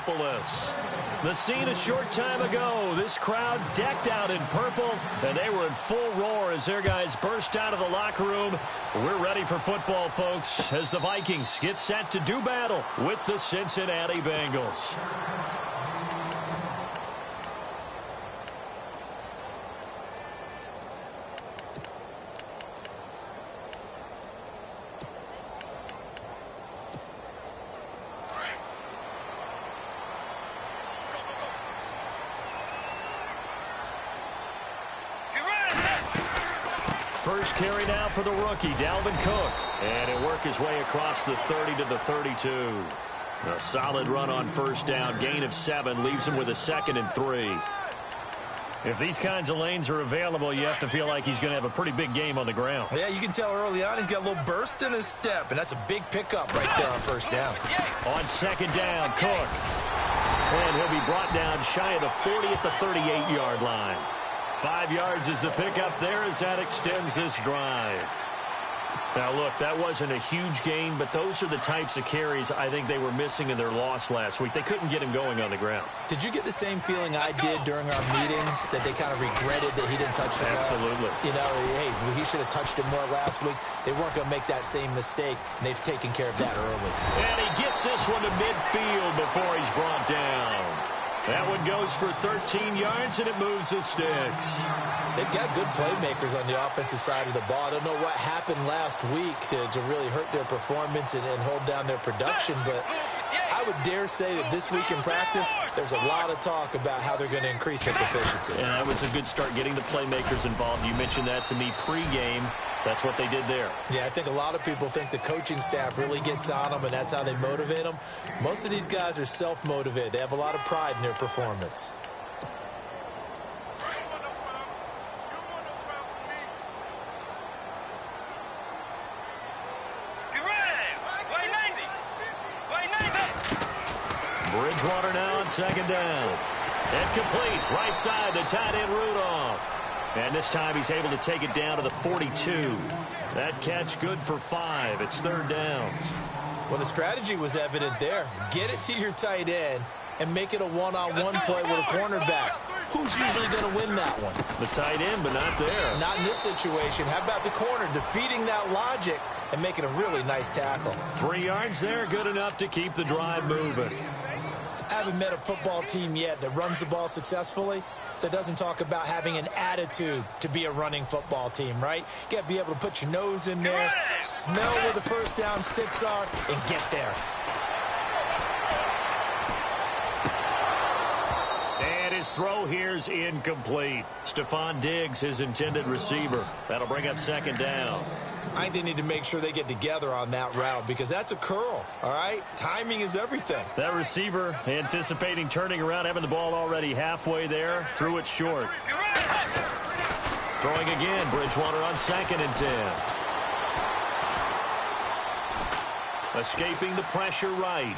Indianapolis. The scene a short time ago. This crowd decked out in purple, and they were in full roar as their guys burst out of the locker room. We're ready for football, folks, as the Vikings get set to do battle with the Cincinnati Bengals. First carry now for the rookie, Dalvin Cook. And he'll work his way across the 30 to the 32. A solid run on first down. Gain of 7 leaves him with a 2nd and 3. If these kinds of lanes are available, you have to feel like he's going to have a pretty big game on the ground. Yeah, you can tell early on he's got a little burst in his step, and that's a big pickup right there on first down. On 2nd down, Cook. And he'll be brought down shy of the 40 at the 38-yard line. 5 yards is the pickup there as that extends this drive. Now, look, that wasn't a huge gain, but those are the types of carries I think they were missing in their loss last week. They couldn't get him going on the ground. Did you get the same feeling I did during our meetings, that they kind of regretted that he didn't touch the ball? Absolutely. You know, hey, he should have touched it more last week. They weren't going to make that same mistake, and they've taken care of that early. And he gets this one to midfield before he's brought down. That one goes for 13 yards, and it moves the sticks. They've got good playmakers on the offensive side of the ball. I don't know what happened last week to really hurt their performance and hold down their production, but I would dare say that this week in practice, there's a lot of talk about how they're going to increase their efficiency. And that was a good start, getting the playmakers involved. You mentioned that to me pregame. That's what they did there. Yeah, I think a lot of people think the coaching staff really gets on them, and that's how they motivate them. Most of these guys are self-motivated. They have a lot of pride in their performance. Bridgewater now on 2nd down. And complete. Right side, the tight end Rudolph. And this time he's able to take it down to the 42. That catch good for 5. It's 3rd down. Well, the strategy was evident there. Get it to your tight end and make it a one-on-one play with a cornerback. Who's usually going to win that one? The tight end, but not there. Not in this situation. How about the corner defeating that logic and making a really nice tackle? 3 yards there, good enough to keep the drive moving. I haven't met a football team yet that runs the ball successfully that doesn't talk about having an attitude to be a running football team, right? You got to be able to put your nose in there, smell where the first down sticks are, and get there. And his throw here's incomplete. Stephon Diggs, his intended receiver. That'll bring up 2nd down. I think they need to make sure they get together on that route because that's a curl, all right? Timing is everything. That receiver anticipating turning around, having the ball already halfway there, threw it short. Throwing again, Bridgewater on 2nd and 10. Escaping the pressure right.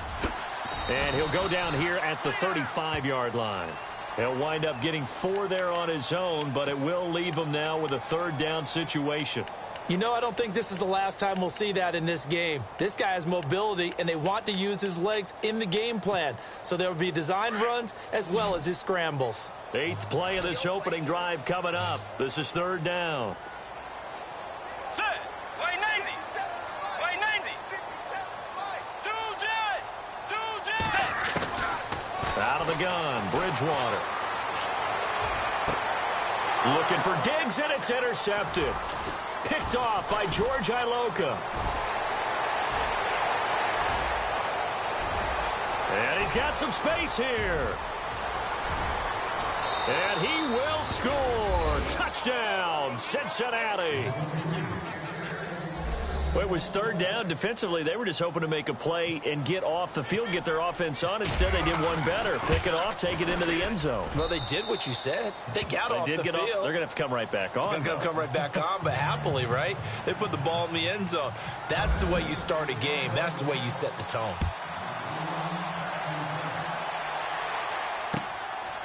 And he'll go down here at the 35-yard line. He'll wind up getting 4 there on his own, but it will leave him now with a 3rd down situation. You know, I don't think this is the last time we'll see that in this game. This guy has mobility, and they want to use his legs in the game plan. So there will be designed runs as well as his scrambles. 8th play of this opening drive coming up. This is 3rd down. Out of the gun, Bridgewater. Looking for Diggs, and it's intercepted. Picked off by George Iloka. And he's got some space here. And he will score. Touchdown, Cincinnati. Well, it was 3rd down. Defensively, they were just hoping to make a play and get off the field, get their offense on. Instead, they did one better. Pick it off, take it into the end zone. Well, they did what you said. They got off the field. They're going to have to come right back on. They're going to come right back on, but happily, right? They put the ball in the end zone. That's the way you start a game. That's the way you set the tone.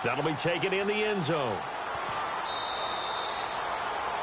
That'll be taken in the end zone.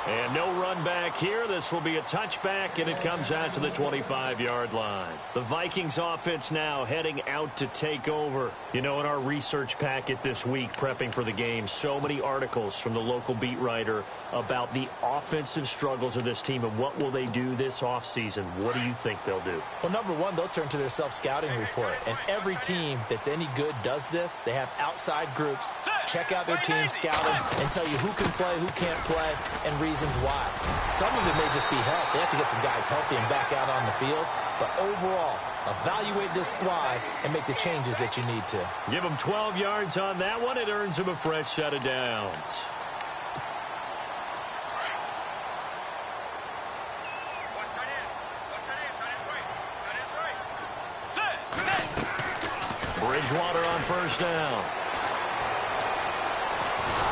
And no run back here. This will be a touchback, and it comes out to the 25-yard line. The Vikings offense now heading out to take over. You know, in our research packet this week, prepping for the game, so many articles from the local beat writer about the offensive struggles of this team and what will they do this offseason. What do you think they'll do? Well, number one, they'll turn to their self-scouting report. And every team that's any good does this. They have outside groups, check out their team, scout them, and tell you who can play, who can't play, and reasons why. Some of it may just be health. They have to get some guys healthy and back out on the field. But overall, evaluate this squad and make the changes that you need to. Give them 12 yards on that one. It earns them a fresh set of downs. Bridgewater on first down.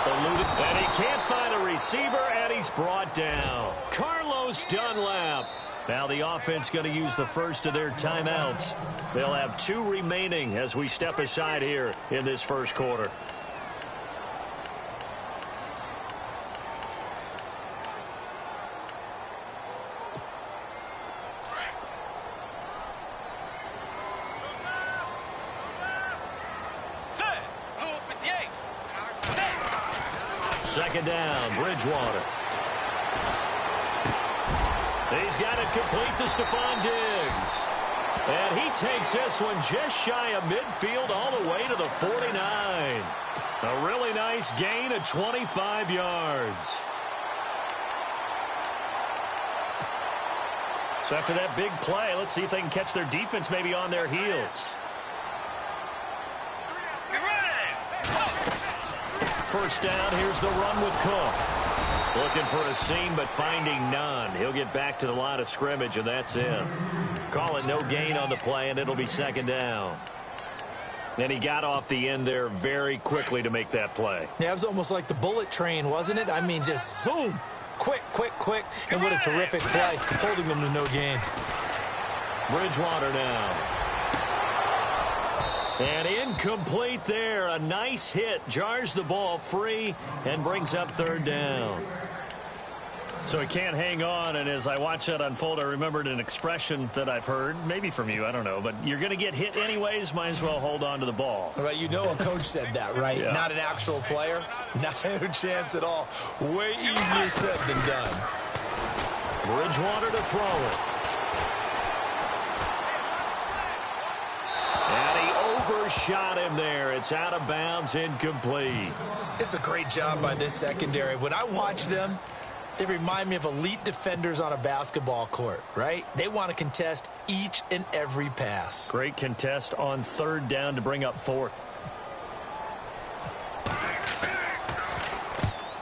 Eluded, and he can't find a receiver, and he's brought down. Carlos Dunlap. Now the offense going to use the first of their timeouts. They'll have 2 remaining as we step aside here in this first quarter. Second down, Bridgewater. He's got it complete to Stephon Diggs. And he takes this one just shy of midfield all the way to the 49. A really nice gain of 25 yards. So after that big play, let's see if they can catch their defense maybe on their heels. First down, here's the run with Cook. Looking for a seam, but finding none. He'll get back to the line of scrimmage, and that's it. Call it no gain on the play, and it'll be second down. And he got off the end there very quickly to make that play. Yeah, it was almost like the bullet train, wasn't it? I mean, just zoom. Quick, quick, quick. And what a terrific play, holding them to no gain. Bridgewater now. And incomplete there. A nice hit. Jars the ball free and brings up third down. So he can't hang on, and as I watch that unfold, I remembered an expression that I've heard, maybe from you, I don't know, but you're going to get hit anyways, might as well hold on to the ball. Right, you know a coach said that, right? Yeah. Not an actual player. Not a chance at all. Way easier said than done. Bridgewater to throw it. And he overshot him there. It's out of bounds, incomplete. It's a great job by this secondary. When I watch them, they remind me of elite defenders on a basketball court, right? They want to contest each and every pass. Great contest on third down to bring up fourth.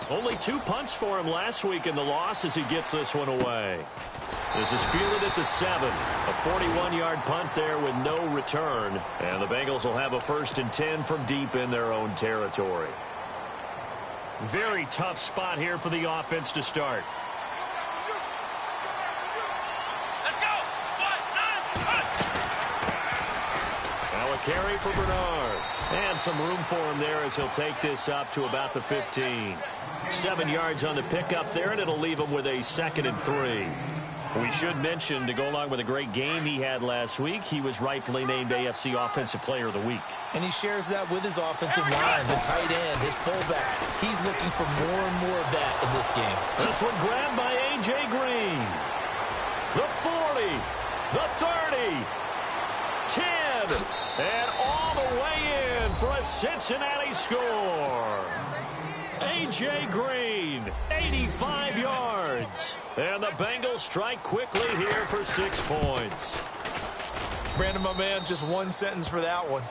Only 2 punts for him last week in the loss as he gets this one away. This is fielded at the 7. A 41-yard punt there with no return. And the Bengals will have a 1st and 10 from deep in their own territory. Very tough spot here for the offense to start. Let's go. Now a carry for Bernard. And some room for him there as he'll take this up to about the 15. 7 yards on the pickup there, and it'll leave him with a 2nd and 3. We should mention, to go along with a great game he had last week, he was rightfully named AFC Offensive Player of the Week. And he shares that with his offensive line, the tight end, his fullback. He's looking for more and more of that in this game. This one grabbed by A.J. Green. The 40, the 30, 10, and all the way in for a Cincinnati score. A.J. Green, 85 yards. And the Bengals strike quickly here for 6 points. Brandon, my man, just one sentence for that one.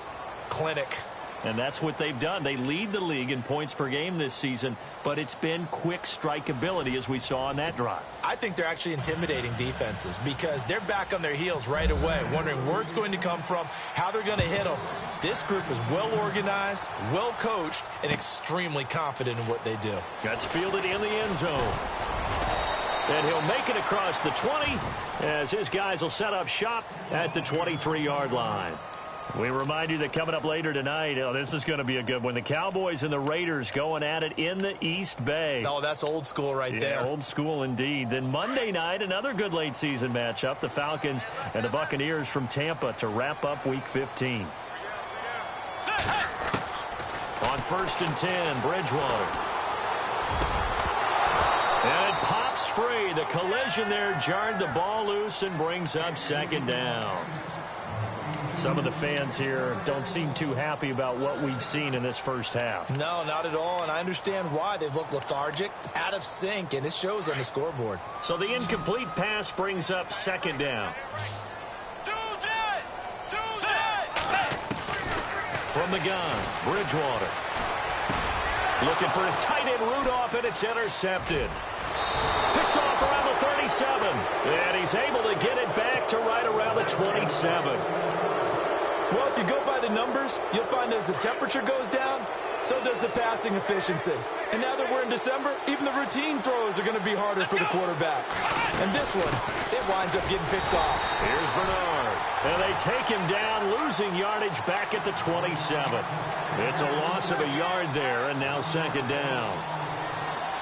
Clinic. And that's what they've done. They lead the league in points per game this season, but it's been quick strikeability as we saw on that drive. I think they're actually intimidating defenses because they're back on their heels right away, wondering where it's going to come from, how they're going to hit them. This group is well organized, well coached, and extremely confident in what they do. That's fielded in the end zone. And he'll make it across the 20 as his guys will set up shop at the 23-yard line. We remind you that coming up later tonight, this is going to be a good one. The Cowboys and the Raiders going at it in the East Bay. Oh, that's old school right there. Yeah, old school indeed. Then Monday night, another good late season matchup. The Falcons and the Buccaneers from Tampa to wrap up Week 15. On 1st and 10, Bridgewater. And it pops free. The collision there jarred the ball loose and brings up 2nd down. Some of the fans here don't seem too happy about what we've seen in this first half. No, not at all, and I understand why. They've looked lethargic, out of sync, and it shows on the scoreboard. So the incomplete pass brings up 2nd down. From the gun, Bridgewater. Looking for his tight end Rudolph, and it's intercepted. Picked off around the 37, and he's able to get it back to right around the 27. Well, if you go by the numbers, you'll find as the temperature goes down, so does the passing efficiency. And now that we're in December, even the routine throws are going to be harder for the quarterbacks. And this one, it winds up getting picked off. Here's Bernard. And they take him down, losing yardage back at the 27. It's a loss of a yard there, and now 2nd down.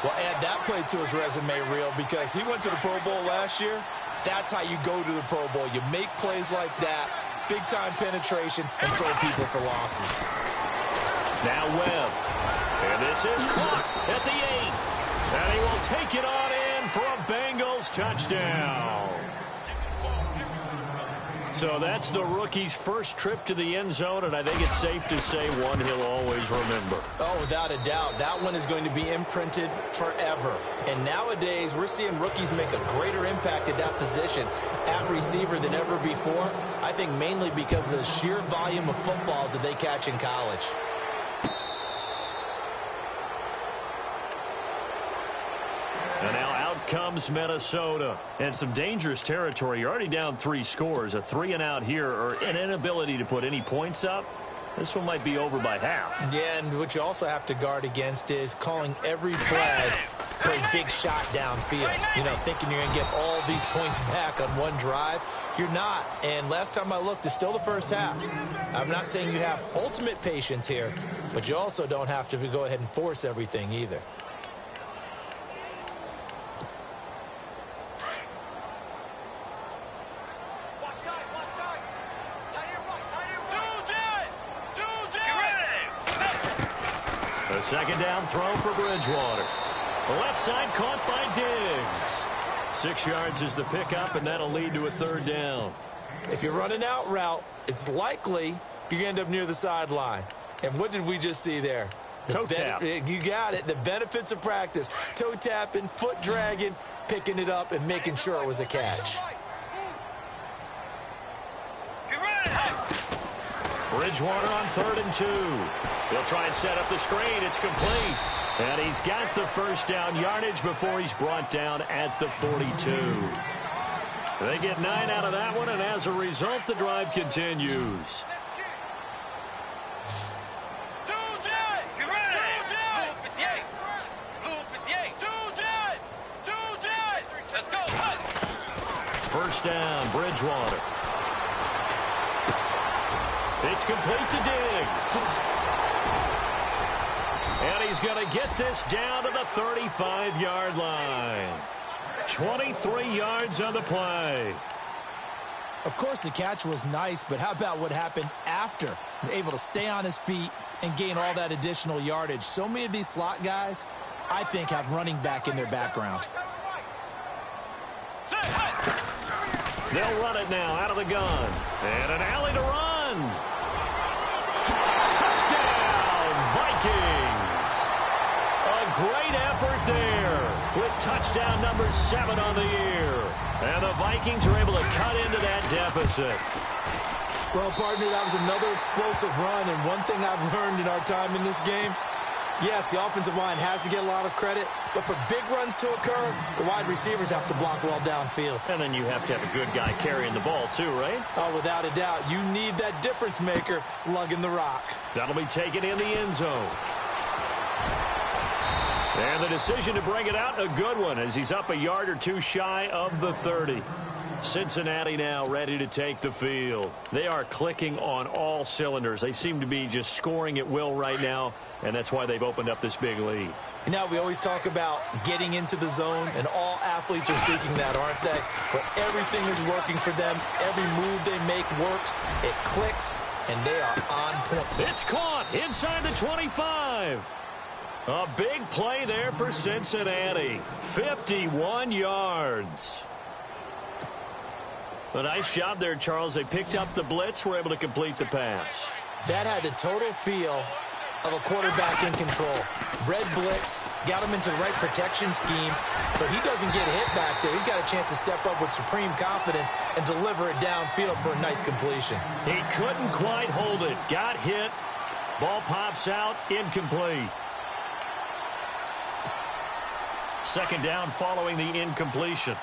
Well, add that play to his resume reel because he went to the Pro Bowl last year. That's how you go to the Pro Bowl. You make plays like that, big-time penetration, and throw people for losses. Now Webb. And this is caught at the 8. And he will take it on in for a Bengals touchdown. So that's the rookie's first trip to the end zone, and I think it's safe to say one he'll always remember. Oh, without a doubt. That one is going to be imprinted forever. And nowadays, we're seeing rookies make a greater impact at that position at receiver than ever before. I think mainly because of the sheer volume of footballs that they catch in college. And now out comes Minnesota. And some dangerous territory. You're already down 3 scores. A 3 and out here, or an inability to put any points up. This one might be over by half. Yeah, and what you also have to guard against is calling every play for a big shot downfield. You know, thinking you're going to get all these points back on one drive. You're not. And last time I looked, it's still the first half. I'm not saying you have ultimate patience here, but you also don't have to go ahead and force everything either. A 2nd down throw for Bridgewater. The left side caught by Diggs. 6 yards is the pickup, and that'll lead to a 3rd down. If you're running out route, it's likely you're going to end up near the sideline. And what did we just see there? Toe tap. You got it. The benefits of practice. Toe tapping, foot dragging, picking it up, and making sure it was a catch. Bridgewater on 3rd and 2. He'll try and set up the screen. It's complete. And he's got the first down yardage before he's brought down at the 42. They get 9 out of that one, and as a result, the drive continues. First down, Bridgewater. It's complete to Diggs. And he's going to get this down to the 35-yard line. 23 yards on the play. Of course, the catch was nice, but how about what happened after? Able to stay on his feet and gain all that additional yardage. So many of these slot guys, I think, have running back in their background. They'll run it now out of the gun. And an alley to run. Touchdown, Vikings. A great effort there with touchdown number 7 on the year. And the Vikings are able to cut into that deficit. Well, partner, that was another explosive run. And one thing I've learned in our time in this game, yes, the offensive line has to get a lot of credit, but for big runs to occur, the wide receivers have to block well downfield. And then you have to have a good guy carrying the ball too, right? Oh, without a doubt. You need that difference maker lugging the rock. That'll be taken in the end zone. And the decision to bring it out, a good one, as he's up a yard or two shy of the 30. Cincinnati now ready to take the field. They are clicking on all cylinders. They seem to be just scoring at will right now, and that's why they've opened up this big lead. You know, we always talk about getting into the zone, and all athletes are seeking that, aren't they? But everything is working for them. Every move they make works. It clicks, and they are on point. It's caught inside the 25. A big play there for Cincinnati. 51 yards. A nice job there, Charles. They picked up the blitz, were able to complete the pass. That had the total feel of a quarterback in control. Red blitz, got him into the right protection scheme, so he doesn't get hit back there. He's got a chance to step up with supreme confidence and deliver it downfield for a nice completion. He couldn't quite hold it. Got hit. Ball pops out, incomplete. Second down following the incompletion.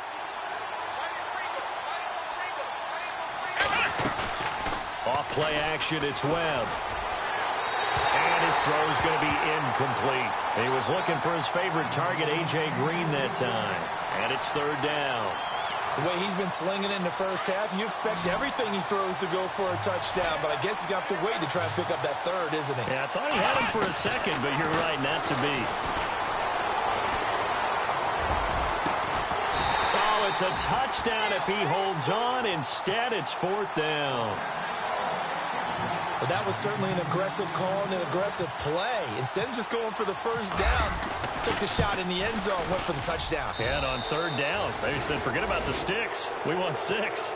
Off play action, it's Webb. And his throw's going to be incomplete. He was looking for his favorite target, A.J. Green, that time. And it's third down. The way he's been slinging in the first half, you expect everything he throws to go for a touchdown, but I guess he's got to wait to try and pick up that third, isn't he? Yeah, I thought he had him for a second, but you're right, not to be. Oh, it's a touchdown if he holds on. Instead, it's fourth down. But that was certainly an aggressive call and an aggressive play. Instead of just going for the first down, took the shot in the end zone, went for the touchdown. And on third down, they said, forget about the sticks. We want 6.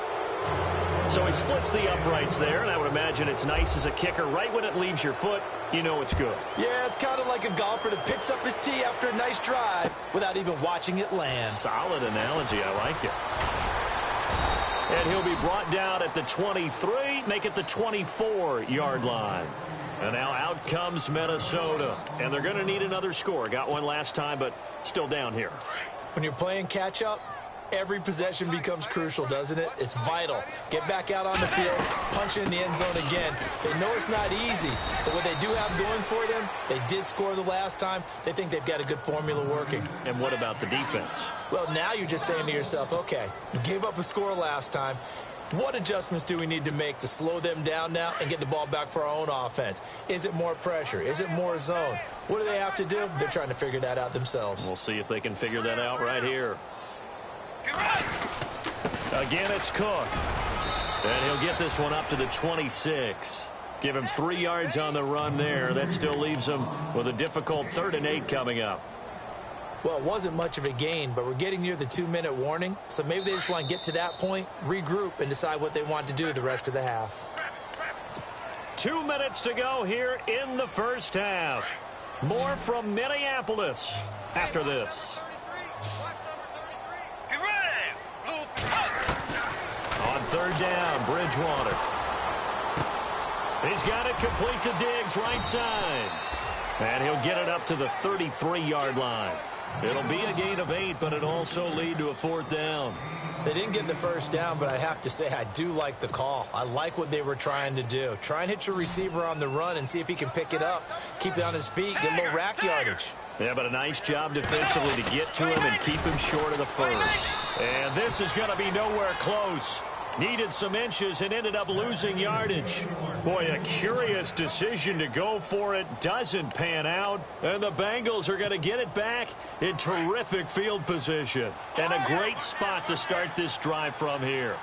So he splits the uprights there, and I would imagine it's nice as a kicker. Right when it leaves your foot, you know it's good. Yeah, it's kind of like a golfer that picks up his tee after a nice drive without even watching it land. Solid analogy. I like it. And he'll be brought down at the 23, make it the 24-yard line. And now out comes Minnesota. And they're going to need another score. Got one last time, but still down here. When you're playing catch-up, every possession becomes crucial, doesn't it? It's vital. Get back out on the field, punch it in the end zone again. They know it's not easy, but what they do have going for them, they did score the last time. They think they've got a good formula working. And what about the defense? Well, now you're just saying to yourself, okay, we gave up a score last time. What adjustments do we need to make to slow them down now and get the ball back for our own offense? Is it more pressure? Is it more zone? What do they have to do? They're trying to figure that out themselves. We'll see if they can figure that out right here. Again, it's Cook. And he'll get this one up to the 26. Give him 3 yards on the run there. That still leaves him with a difficult 3rd and 8 coming up. Well, it wasn't much of a gain, but we're getting near the 2-minute warning. So maybe they just want to get to that point, regroup, and decide what they want to do the rest of the half. 2 minutes to go here in the first half. More from Minneapolis after this. On third down, Bridgewater. He's got it complete to Diggs, right side. And he'll get it up to the 33-yard line. It'll be a gain of 8, but it'll also lead to a 4th down. They didn't get the first down, but I have to say I do like the call. I like what they were trying to do. Try and hit your receiver on the run and see if he can pick it up, keep it on his feet, get a little rack yardage. Yeah, but a nice job defensively to get to him and keep him short of the first. And this is going to be nowhere close. Needed some inches and ended up losing yardage. Boy, a curious decision to go for it. Doesn't pan out. And the Bengals are going to get it back in terrific field position. And a great spot to start this drive from here.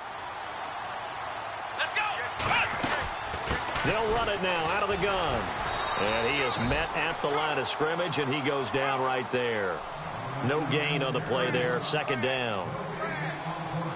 Let's go. They'll run it now out of the gun. And he is met at the line of scrimmage, and he goes down right there. No gain on the play there. 2nd down.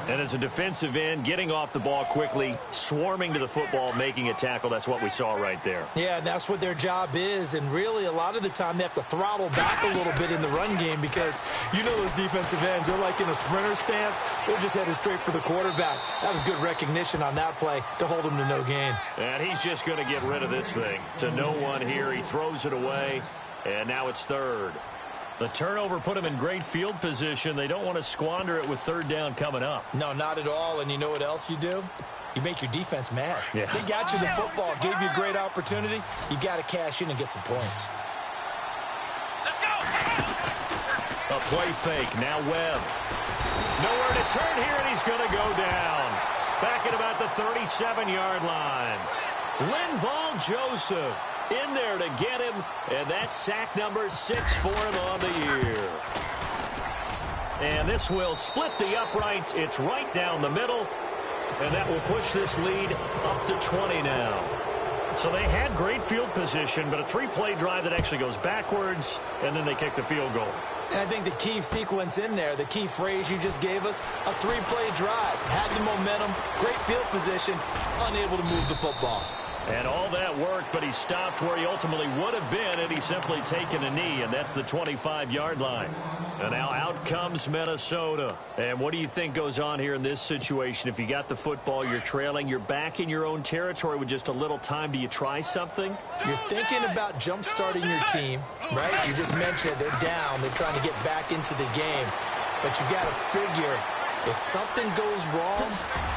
And as a defensive end, getting off the ball quickly, swarming to the football, making a tackle, that's what we saw right there. Yeah, that's what their job is. And really, a lot of the time, they have to throttle back a little bit in the run game because you know those defensive ends, they're like in a sprinter stance. They're just headed straight for the quarterback. That was good recognition on that play to hold him to no gain. And he's just going to get rid of this thing to no one here. He throws it away, and now it's 3rd. The turnover put him in great field position. They don't want to squander it with 3rd down coming up. No, not at all. And you know what else you do? You make your defense mad. Yeah. They got you the football, gave you a great opportunity. You got to cash in and get some points. Let's go. A play fake. Now Webb. Nowhere to turn here, and he's going to go down. Back at about the 37-yard line. Linval Joseph in there to get him, and that's sack number 6 for him on the year. And this will split the uprights. It's right down the middle, and that will push this lead up to 20 now. So they had great field position, but a 3-play drive that actually goes backwards, and then they kick the field goal. And I think the key sequence in there, the key phrase you just gave us, a 3-play drive. Had the momentum, great field position, unable to move the football. And all that work, but he stopped where he ultimately would have been, and he's simply taken a knee, and that's the 25-yard line. And now out comes Minnesota. And what do you think goes on here in this situation? If you got the football, you're trailing, you're back in your own territory with just a little time. Do you try something? You're thinking about jump-starting your team, right? You just mentioned they're down. They're trying to get back into the game. But you got to figure, if something goes wrong,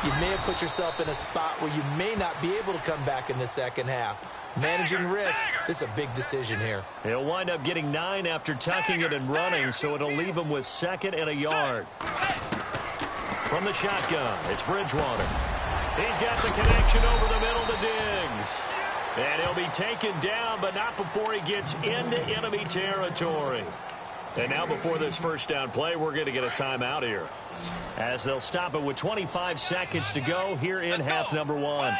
you may have put yourself in a spot where you may not be able to come back in the second half. Managing risk, this is a big decision here. He'll wind up getting 9 after tucking it and running, so it'll leave him with 2nd and a yard. From the shotgun, it's Bridgewater. He's got the connection over the middle to Diggs. And he'll be taken down, but not before he gets into enemy territory. And now before this first down play, we're going to get a timeout here, as they'll stop it with 25 seconds to go here in half number 1.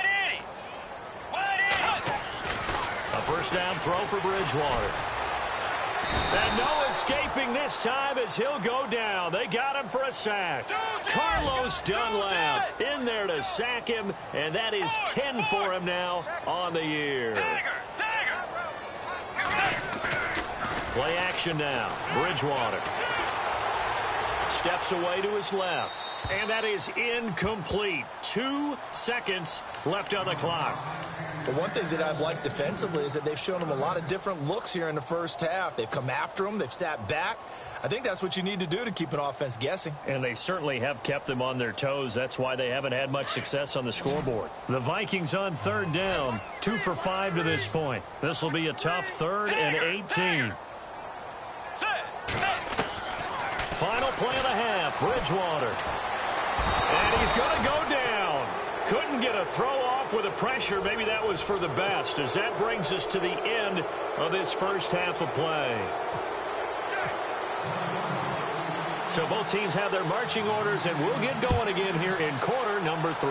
A first down throw for Bridgewater. And no escaping this time as he'll go down. They got him for a sack. Carlos Dunlap in there to sack him, and that is 10 for him now on the year. Play action now. Bridgewater steps away to his left, and that is incomplete. 2 seconds left on the clock. But one thing that I've liked defensively is that they've shown him a lot of different looks here in the first half. They've come after him. They've sat back. I think that's what you need to do to keep an offense guessing. And they certainly have kept them on their toes. That's why they haven't had much success on the scoreboard. The Vikings on 3rd down, 2 for 5 to this point. This will be a tough 3rd and 18. Final play of the half, Bridgewater. And he's going to go down. Couldn't get a throw off with the pressure. Maybe that was for the best, as that brings us to the end of this first half of play. So both teams have their marching orders, and we'll get going again here in quarter number 3.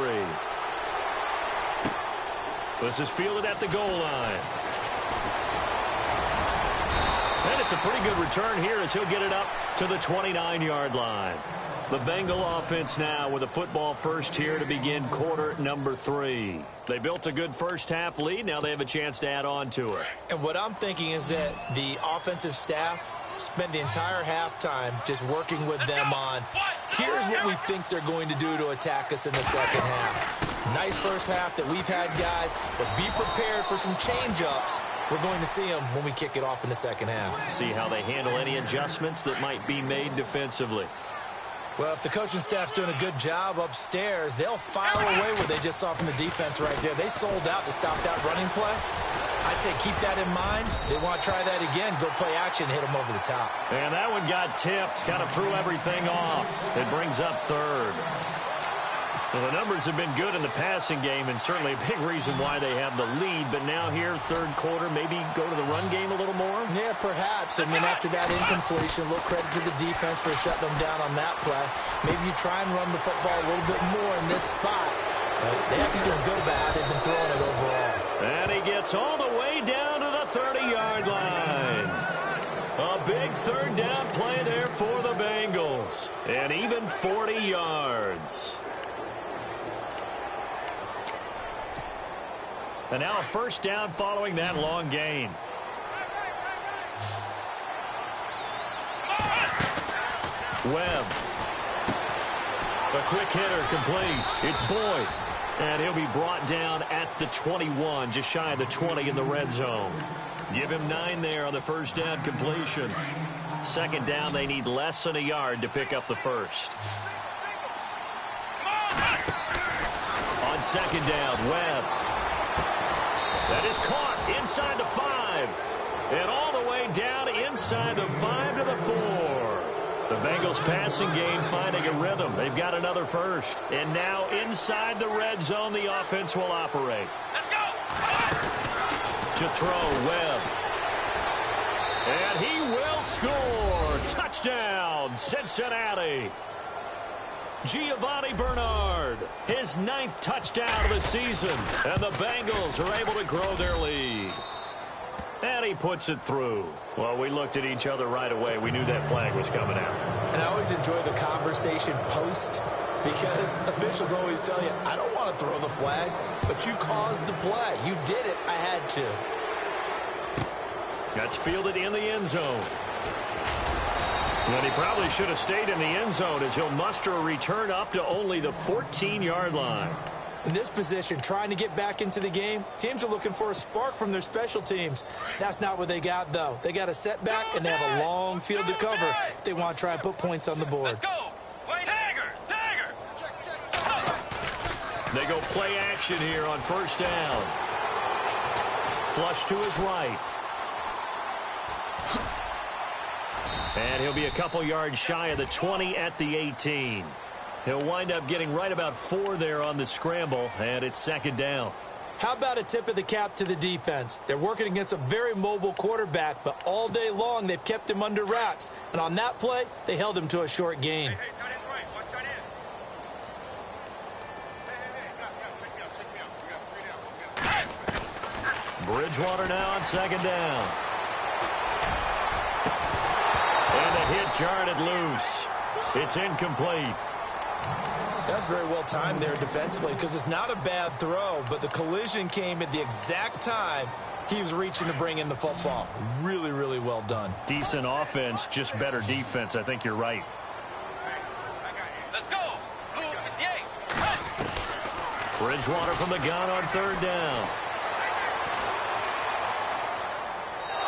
This is fielded at the goal line. And it's a pretty good return here as he'll get it up to the 29-yard line. The Bengal offense now with a football first here to begin quarter number 3. They built a good first half lead. Now they have a chance to add on to it. And what I'm thinking is that the offensive staff spent the entire halftime just working with them on, here's what we think they're going to do to attack us in the second half. Nice first half that we've had, guys, but be prepared for some change-ups. We're going to see them when we kick it off in the second half. See how they handle any adjustments that might be made defensively. Well, if the coaching staff's doing a good job upstairs, they'll file away what they just saw from the defense right there. They sold out to stop that running play. I'd say keep that in mind. They want to try that again, go play action, hit them over the top. And that one got tipped, kind of threw everything off. It brings up 3rd. Well, the numbers have been good in the passing game, and certainly a big reason why they have the lead. But now here, 3rd quarter, maybe go to the run game a little more? Yeah, perhaps. I mean, after that incompletion, a little credit to the defense for shutting them down on that play. Maybe you try and run the football a little bit more in this spot. They have to feel good about how they've been throwing it overall. And he gets all the way down to the 30-yard line. A big 3rd down play there for the Bengals. And even 40 yards. And now a first down following that long gain. Webb. A quick hitter complete. It's Boyd. And he'll be brought down at the 21, just shy of the 20 in the red zone. Give him 9 there on the first down completion. Second down, they need less than a yard to pick up the first. On second down, Webb. That is caught inside the 5. And all the way down inside the 5 to the 4. The Bengals passing game finding a rhythm. They've got another first. And now inside the red zone, the offense will operate. Let's go. To throw, Webb. And he will score. Touchdown, Cincinnati. Giovanni Bernard, his 9th touchdown of the season. And the Bengals are able to grow their lead. And he puts it through. Well, we looked at each other right away. We knew that flag was coming out. And I always enjoy the conversation post because officials always tell you, I don't want to throw the flag, but you caused the play. You did it. I had to. That's fielded in the end zone. And he probably should have stayed in the end zone as he'll muster a return up to only the 14-yard line. In this position, trying to get back into the game, teams are looking for a spark from their special teams. That's not what they got, though. They got a setback, and they have a long field to cover if they want to try and put points on the board. Let's go. Dagger. They go play action here on first down. Flush to his right. And he'll be a couple yards shy of the 20 at the 18. He'll wind up getting right about 4 there on the scramble, and it's second down. How about a tip of the cap to the defense? They're working against a very mobile quarterback, but all day long they've kept him under wraps. And on that play, they held him to a short gain. Hey, tight end's right. Watch tight end. Hey, check me out. We got 3 down. Bridgewater now on second down. And the hit jarred it loose. It's incomplete. That's very well timed there defensively because it's not a bad throw, but the collision came at the exact time he was reaching to bring in the football. Really, really well done. Decent offense, just better defense. I think you're right. Let's go. Blue 58. Bridgewater from the gun on third down.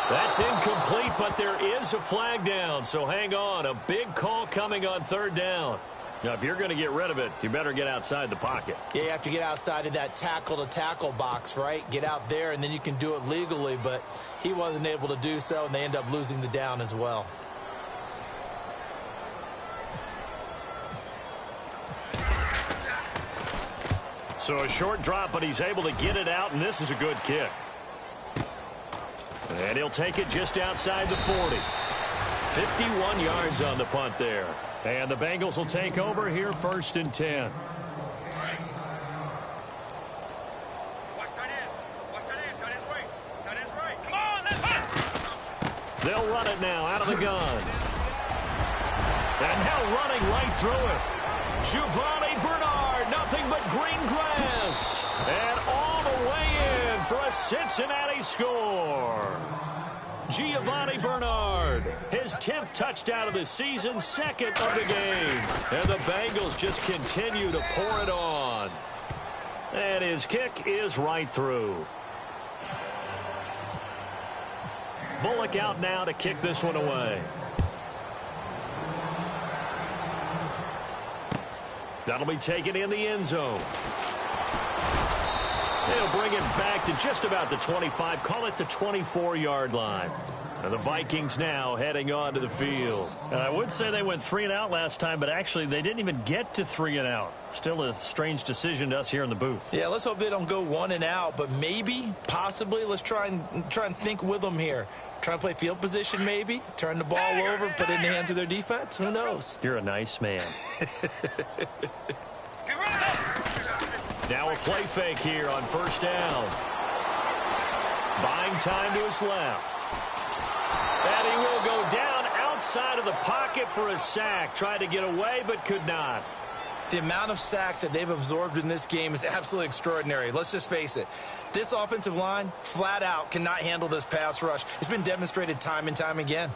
That's incomplete, but there is a flag down, so hang on. A big call coming on third down. Now, if you're going to get rid of it, you better get outside the pocket. Yeah, you have to get outside of that tackle-to-tackle box, right? Get out there, and then you can do it legally, but he wasn't able to do so, and they end up losing the down as well. So a short drop, but he's able to get it out, and this is a good kick. And he'll take it just outside the 40. 51 yards on the punt there. And the Bengals will take over here first and 10. Watch tight end. Watch tight end. Tight end's right. Tight end's right. Come on, let's hit. They'll run it now out of the gun. And now running right through it. Giovanni Bernard, nothing but green grass. And all the way in for a Cincinnati score. Giovanni Bernard, his 10th touchdown of the season, 2nd of the game. And the Bengals just continue to pour it on. And his kick is right through. Bullock out now to kick this one away. That'll be taken in the end zone. They'll bring it back to just about the 25, call it the 24-yard line. And the Vikings now heading on to the field. And I would say they went 3 and out last time, but actually they didn't even get to 3 and out. Still a strange decision to us here in the booth. Yeah, let's hope they don't go 1 and out, but maybe, possibly, let's try and think with them here. Try and play field position maybe, turn the ball over, put it in the hands of their defense. Who knows? You're a nice man. Now a play fake here on first down. Buying time to his left. And he will go down outside of the pocket for a sack. Tried to get away, but could not. The amount of sacks that they've absorbed in this game is absolutely extraordinary. Let's just face it. This offensive line, flat out, cannot handle this pass rush. It's been demonstrated time and time again.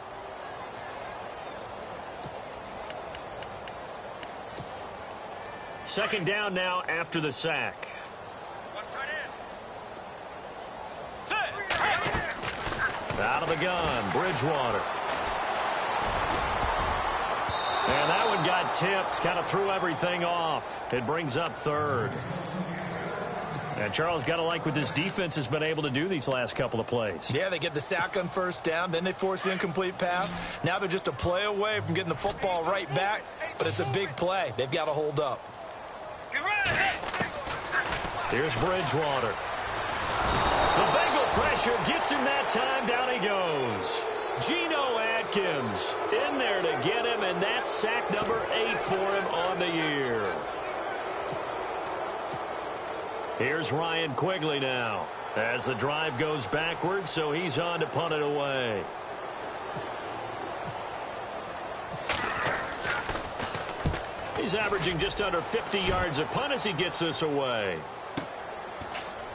Second down now after the sack. Watch tight end. Out of the gun, Bridgewater. And that one got tipped, kind of threw everything off. It brings up third. And Charles, got to like what this defense has been able to do these last couple of plays. Yeah, they get the sack on first down, then they force the incomplete pass. Now they're just a play away from getting the football right back, but it's a big play. They've got to hold up. Here's Bridgewater. The Bengal pressure gets him that time. Down he goes. Geno Atkins in there to get him, and that's sack number 8 for him on the year. Here's Ryan Quigley now as the drive goes backwards, so he's on to punt it away. He's averaging just under 50 yards a punt as he gets this away.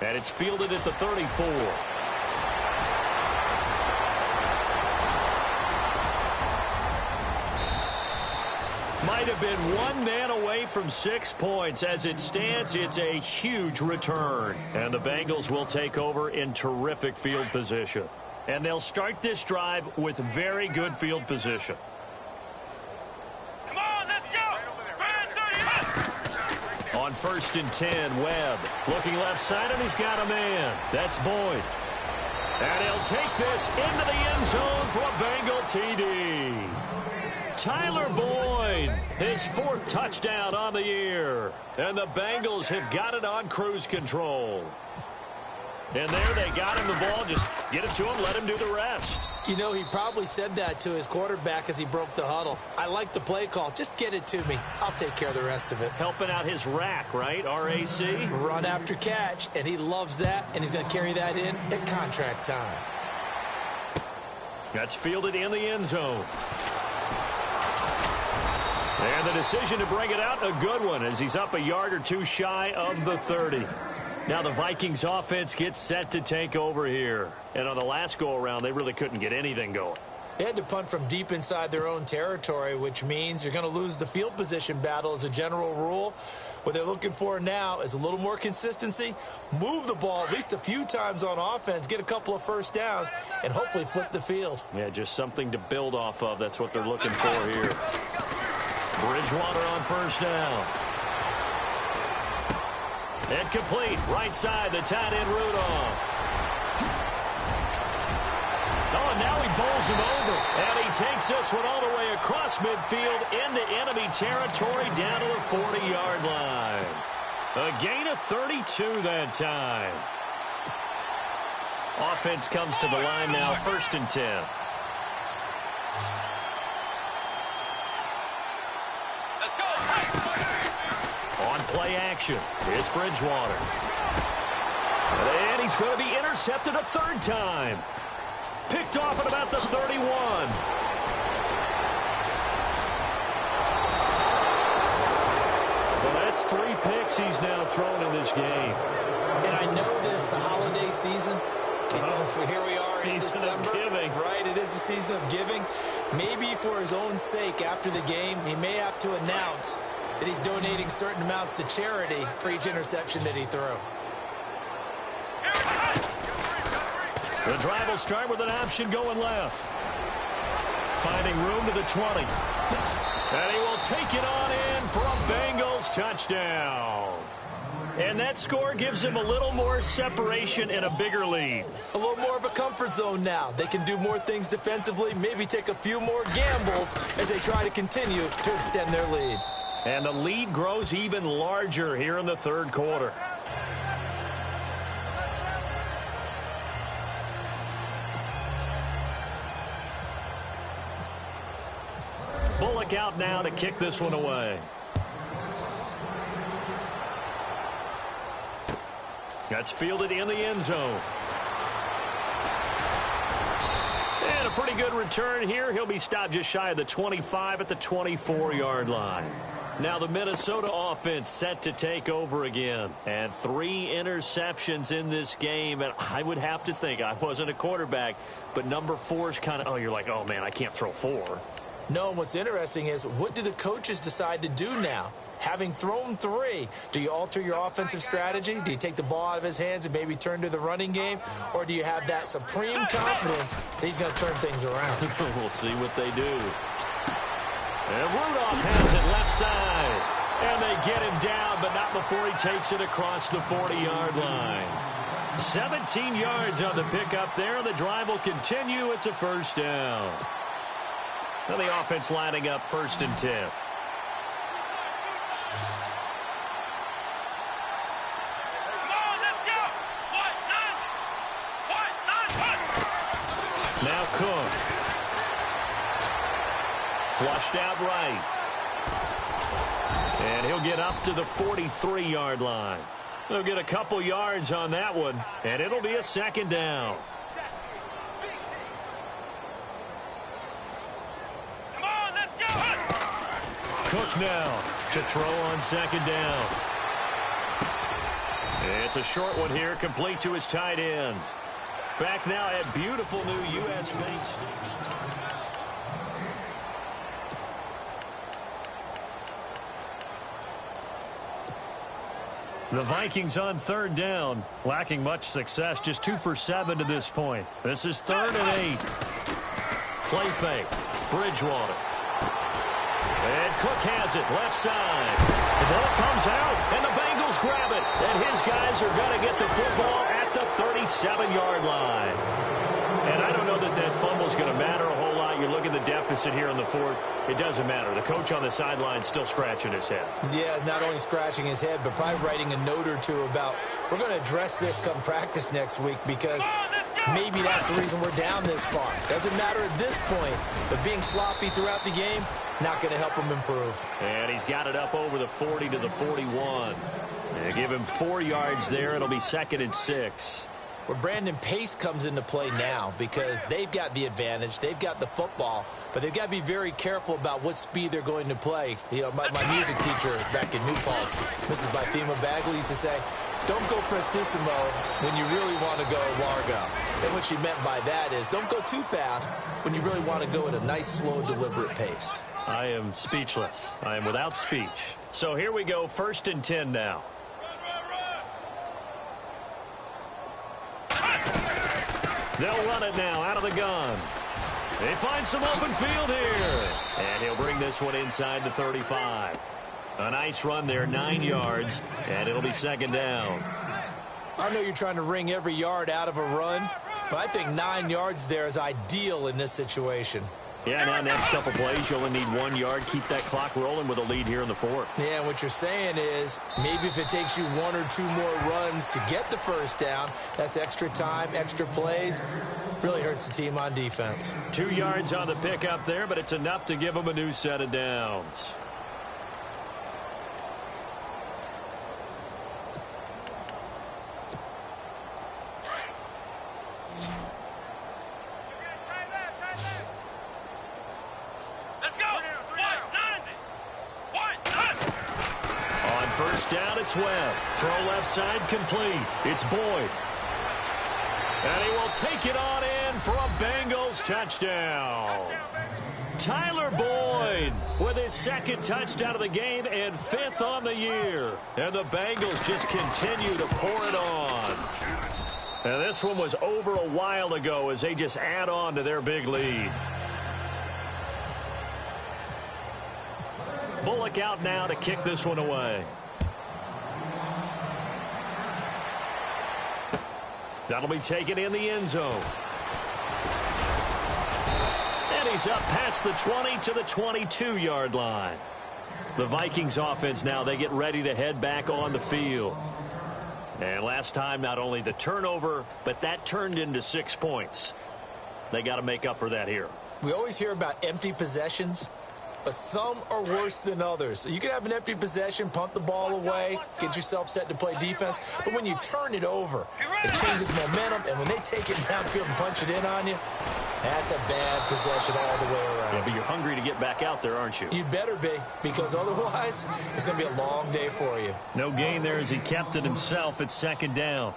And it's fielded at the 34. Might have been one man away from 6 points. As it stands, it's a huge return. And the Bengals will take over in terrific field position. And they'll start this drive with very good field position. Come on, let's go! On 1st and 10, Webb looking left side, and he's got a man. That's Boyd. And he'll take this into the end zone for a Bengal TD. Tyler Boyd, his 4th touchdown on the year. And the Bengals have got it on cruise control. And there they got him the ball. Just get it to him, let him do the rest. You know, he probably said that to his quarterback as he broke the huddle. I like the play call. Just get it to me. I'll take care of the rest of it. Helping out his rack, right? R-A-C? Run after catch, and he loves that, and he's going to carry that in at contract time. That's fielded in the end zone. And the decision to bring it out, a good one, as he's up a yard or two shy of the 30. Now the Vikings offense gets set to take over here. And on the last go-around, they really couldn't get anything going. They had to punt from deep inside their own territory, which means you're going to lose the field position battle as a general rule. What they're looking for now is a little more consistency, move the ball at least a few times on offense, get a couple of first downs, and hopefully flip the field. Yeah, just something to build off of. That's what they're looking for here. Bridgewater on 1st down. Incomplete. Right side, the tight end Rudolph. Oh, and now he bowls him over. And he takes this one all the way across midfield into enemy territory down to the 40-yard line. A gain of 32 that time. Offense comes to the line now, 1st and 10. On play action, it's Bridgewater. And he's going to be intercepted a 3rd time. Picked off at about the 31. Well, that's 3 picks he's now thrown in this game. And I know this, the holiday season, because here we are in December. Season of giving. Right, it is the season of giving. Maybe for his own sake after the game, he may have to announce that he's donating certain amounts to charity for each interception that he threw. The drive will start with an option going left. Finding room to the 20. And he will take it on in for a Bengals touchdown. And that score gives him a little more separation and a bigger lead. A little more of a comfort zone now. They can do more things defensively, maybe take a few more gambles as they try to continue to extend their lead. And the lead grows even larger here in the 3rd quarter. Bullock out now to kick this one away. That's fielded in the end zone. And a pretty good return here. He'll be stopped just shy of the 25 at the 24-yard line. Now the Minnesota offense set to take over again. And 3 interceptions in this game. And I would have to think, I wasn't a quarterback, but number 4 is kind of, oh, you're like, oh, man, I can't throw 4. No, and what's interesting is, what do the coaches decide to do now? Having thrown 3, do you alter your offensive strategy? Do you take the ball out of his hands and maybe turn to the running game? Or do you have that supreme confidence that he's going to turn things around? We'll see what they do. And Rudolph has it left side. And they get him down, but not before he takes it across the 40-yard line. 17 yards on the pickup there. The drive will continue. It's a first down. Now the offense lining up 1st and 10. Now Cook. Flushed out right. And he'll get up to the 43-yard line. They'll get a couple yards on that one, and it'll be a 2nd down. Come on, let's go! Cook now to throw on 2nd down. It's a short one here, complete to his tight end. Back now at beautiful new U.S. Bank Stadium. The Vikings on 3rd down, lacking much success, just 2 for 7 to this point. This is 3rd and 8. Play fake, Bridgewater. And Cook has it, left side. The ball comes out, and the Bengals grab it. And his guys are going to get the football at the 37-yard line. And I don't know that that fumble is going to matter a whole lot. You look at the deficit here in the 4th. It doesn't matter. The coach on the sideline still scratching his head. Yeah, not only scratching his head, but probably writing a note or two about, we're going to address this come practice next week because maybe that's the reason we're down this far. Doesn't matter at this point, but being sloppy throughout the game, not going to help him improve. And he's got it up over the 40 to the 41. They give him 4 yards there. It'll be 2nd and 6. Where Brandon Pace comes into play now because they've got the advantage. They've got the football, but they've got to be very careful about what speed they're going to play. You know, my music teacher back in New Paltz, Mrs. Bifema Bagley, used to say, don't go prestissimo when you really want to go largo. And what she meant by that is don't go too fast when you really want to go at a nice, slow, deliberate pace. I am speechless. I am without speech. So here we go, 1st and 10 now. They'll run it now out of the gun. They find some open field here. And he'll bring this one inside the 35. A nice run there, 9 yards, and it'll be 2nd down. I know you're trying to wring every yard out of a run, but I think 9 yards there is ideal in this situation. Yeah, now next couple plays, you only need 1 yard. Keep that clock rolling with a lead here in the 4th. Yeah, and what you're saying is maybe if it takes you 1 or 2 more runs to get the 1st down, that's extra time, extra plays. Really hurts the team on defense. 2 yards on the pickup there, but it's enough to give them a new set of downs. It's Webb. Throw left side complete. It's Boyd. And he will take it on in for a Bengals touchdown. Tyler Boyd with his 2nd touchdown of the game and 5th on the year. And the Bengals just continue to pour it on. And this one was over a while ago as they just add on to their big lead. Bullock out now to kick this one away. That'll be taken in the end zone. And he's up past the 20 to the 22-yard line. The Vikings offense now, they get ready to head back on the field. And last time, not only the turnover, but that turned into 6 points. They got to make up for that here. We always hear about empty possessions, but some are worse than others. You can have an empty possession, punt the ball away, get yourself set to play defense, but when you turn it over, it changes momentum, and when they take it downfield and punch it in on you, that's a bad possession all the way around. Yeah, but you're hungry to get back out there, aren't you? You better be, because otherwise, it's going to be a long day for you. No gain there as he kept it himself at 2nd down.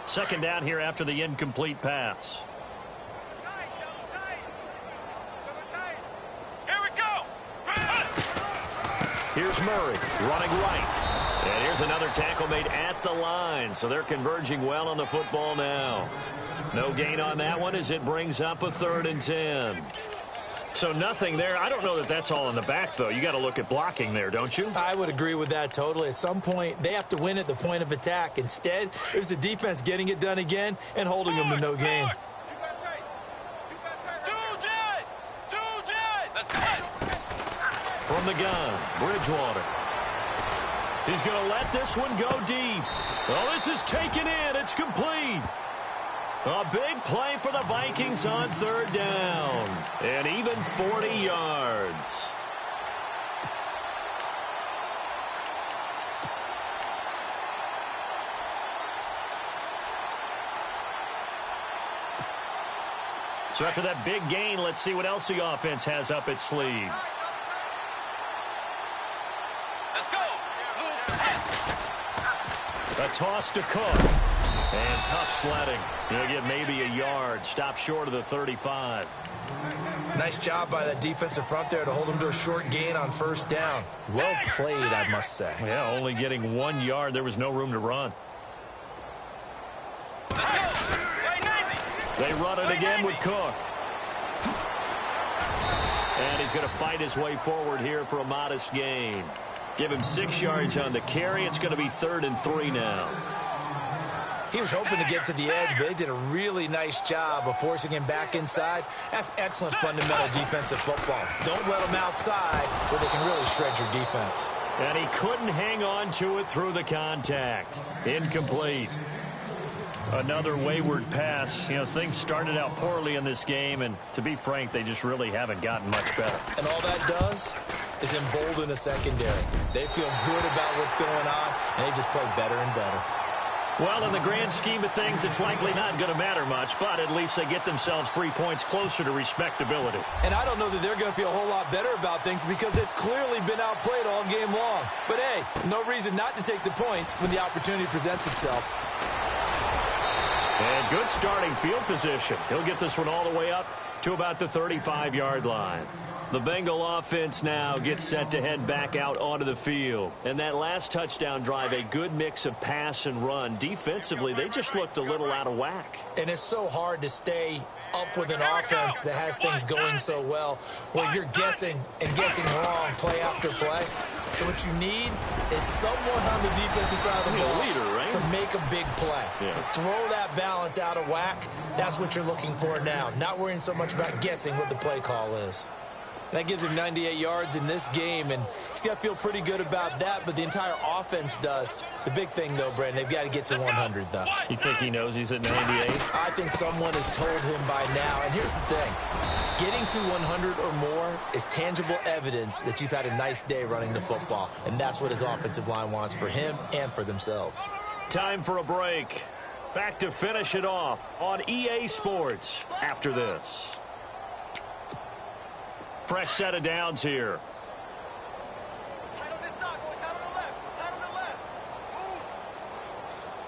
Second down here after the incomplete pass. Here we go. Here's Murray running right. And here's another tackle made at the line, so they're converging well on the football now. No gain on that one as it brings up a 3rd and 10. So nothing there. I don't know that that's all in the back, though. You got to look at blocking there, don't you? I would agree with that totally. At some point, they have to win at the point of attack. Instead, it was the defense getting it done again and holding them to no gain. From the gun, Bridgewater. He's going to let this one go deep. Oh, this is taken in. It's complete. A big play for the Vikings on 3rd down. And even 40 yards. So after that big gain, let's see what else the offense has up its sleeve. Let's go. A toss to Cook. And tough sledding. He'll get maybe a yard. Stop short of the 35. Nice job by that defensive front there to hold him to a short gain on 1st down. Well played, I must say. Yeah, only getting 1 yard. There was no room to run. They run it again with Cook. And he's going to fight his way forward here for a modest gain. Give him 6 yards on the carry. It's going to be 3rd and 3 now. He was hoping to get to the edge, but they did a really nice job of forcing him back inside. That's excellent fundamental defensive football. Don't let them outside where they can really shred your defense. And he couldn't hang on to it through the contact. Incomplete. Another wayward pass. You know, things started out poorly in this game, and to be frank, they just really haven't gotten much better. And all that does is embolden a secondary. They feel good about what's going on, and they just play better and better. Well, in the grand scheme of things, it's likely not going to matter much, but at least they get themselves 3 points closer to respectability. And I don't know that they're going to feel a whole lot better about things because they've clearly been outplayed all game long. But, hey, no reason not to take the points when the opportunity presents itself. And good starting field position. He'll get this one all the way up to about the 35-yard line. The Bengal offense now gets set to head back out onto the field. And that last touchdown drive, a good mix of pass and run. Defensively, they just looked a little out of whack. And it's so hard to stay up with an offense that has things going so well where you're guessing and guessing wrong play after play. So what you need is someone on the defensive side of the ball to make a big play. Throw that balance out of whack. That's what you're looking for now. Not worrying so much about guessing what the play call is. That gives him 98 yards in this game, and he's got to feel pretty good about that, but the entire offense does. The big thing, though, Brandon, they've got to get to 100, though. You think he knows he's at 98? I think someone has told him by now, and here's the thing. Getting to 100 or more is tangible evidence that you've had a nice day running the football, and that's what his offensive line wants for him and for themselves. Time for a break. Back to finish it off on EA Sports after this. Fresh set of downs here.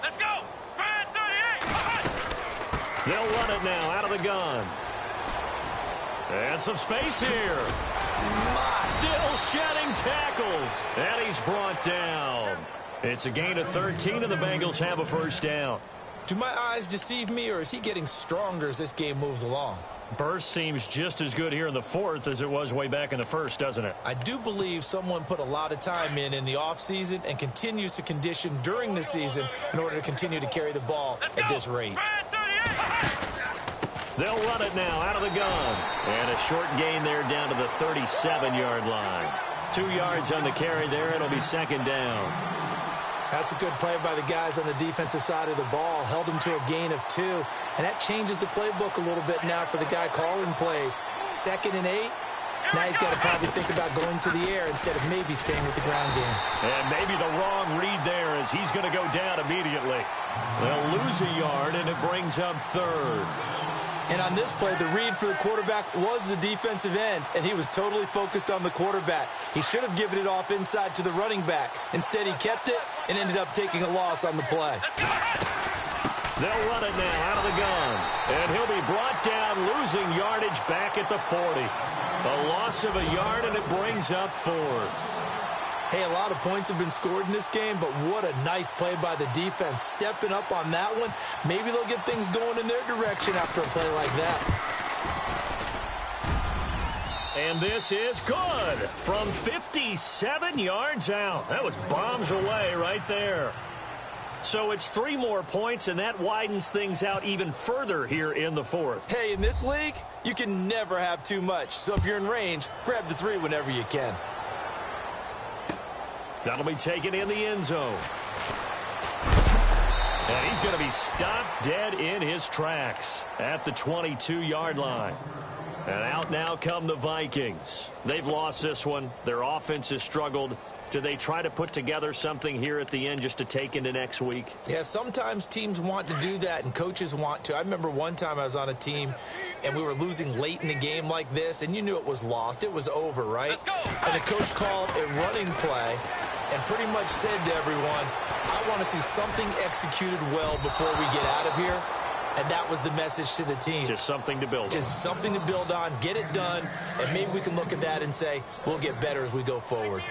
Let's go. Red 38. They'll run it now out of the gun. And some space here. Still shedding tackles. And he's brought down. It's a gain of 13, and the Bengals have a 1st down. Do my eyes deceive me, or is he getting stronger as this game moves along? Burst seems just as good here in the 4th as it was way back in the 1st, doesn't it? I do believe someone put a lot of time in the offseason and continues to condition during the season in order to continue to carry the ball at this rate. They'll run it now out of the gun. And a short gain there down to the 37-yard line. 2 yards on the carry there. It'll be 2nd down. That's a good play by the guys on the defensive side of the ball. Held them to a gain of 2. And that changes the playbook a little bit now for the guy calling plays. 2nd and 8. Now he's got to probably think about going to the air instead of maybe staying with the ground game. And maybe the wrong read there as he's going to go down immediately. They'll lose a yard, and it brings up 3rd. And on this play, the read for the quarterback was the defensive end, and he was totally focused on the quarterback. He should have given it off inside to the running back. Instead, he kept it and ended up taking a loss on the play. They'll run it now out of the gun. And he'll be brought down, losing yardage back at the 40. A loss of a yard, and it brings up 4th. Hey, a lot of points have been scored in this game, but what a nice play by the defense. Stepping up on that one, maybe they'll get things going in their direction after a play like that. And this is good from 57 yards out. That was bombs away right there. So it's 3 more points, and that widens things out even further here in the fourth. Hey, in this league, you can never have too much. So if you're in range, grab the 3 whenever you can. That'll be taken in the end zone. And he's going to be stopped dead in his tracks at the 22-yard line. And out now come the Vikings. They've lost this one. Their offense has struggled. Do they try to put together something here at the end just to take into next week? Yeah, sometimes teams want to do that and coaches want to. I remember one time I was on a team and we were losing late in the game like this, and you knew it was lost. It was over, right? And the coach called a running play and pretty much said to everyone, I want to see something executed well before we get out of here. And that was the message to the team. Just something to build on. Just something to build on, get it done, and maybe we can look at that and say, we'll get better as we go forward.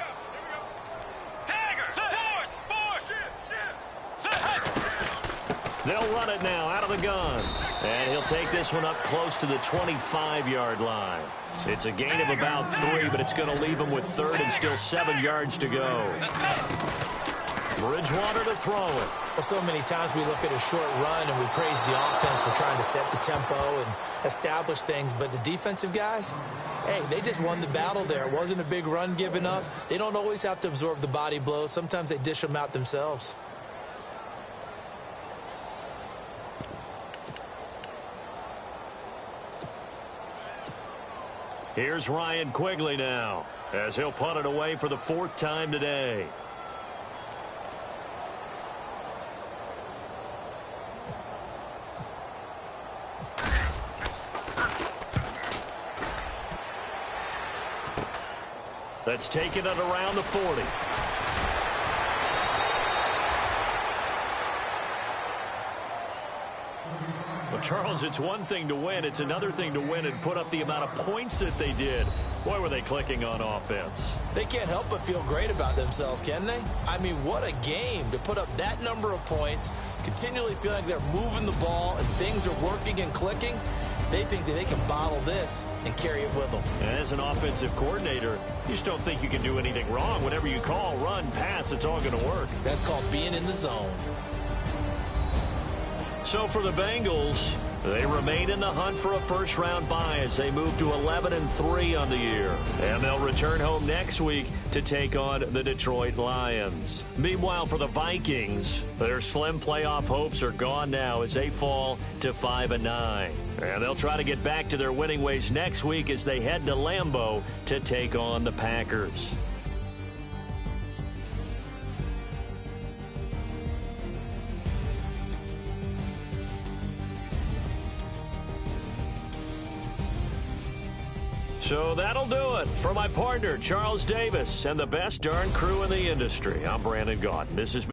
They'll run it now out of the gun. And he'll take this one up close to the 25-yard line. It's a gain of about 3, but it's going to leave him with 3rd and still 7 yards to go. Bridgewater to throw it. Well, so many times we look at a short run and we praise the offense for trying to set the tempo and establish things. But the defensive guys, hey, they just won the battle there. It wasn't a big run given up. They don't always have to absorb the body blows. Sometimes they dish them out themselves. Here's Ryan Quigley now, as he'll punt it away for the 4th time today. That's taken it around the 40. Well, Charles, it's one thing to win. It's another thing to win and put up the amount of points that they did. Boy, were they clicking on offense. They can't help but feel great about themselves, can they? I mean, what a game to put up that number of points, continually feel like they're moving the ball and things are working and clicking. They think that they can bottle this and carry it with them. And as an offensive coordinator, you just don't think you can do anything wrong. Whenever you call, run, pass, it's all going to work. That's called being in the zone. So for the Bengals, they remain in the hunt for a first-round bye as they move to 11-3 on the year. And they'll return home next week to take on the Detroit Lions. Meanwhile, for the Vikings, their slim playoff hopes are gone now as they fall to 5-9. And they'll try to get back to their winning ways next week as they head to Lambeau to take on the Packers. So that'll do it. For my partner, Charles Davis, and the best darn crew in the industry, I'm Brandon Gaudin. This is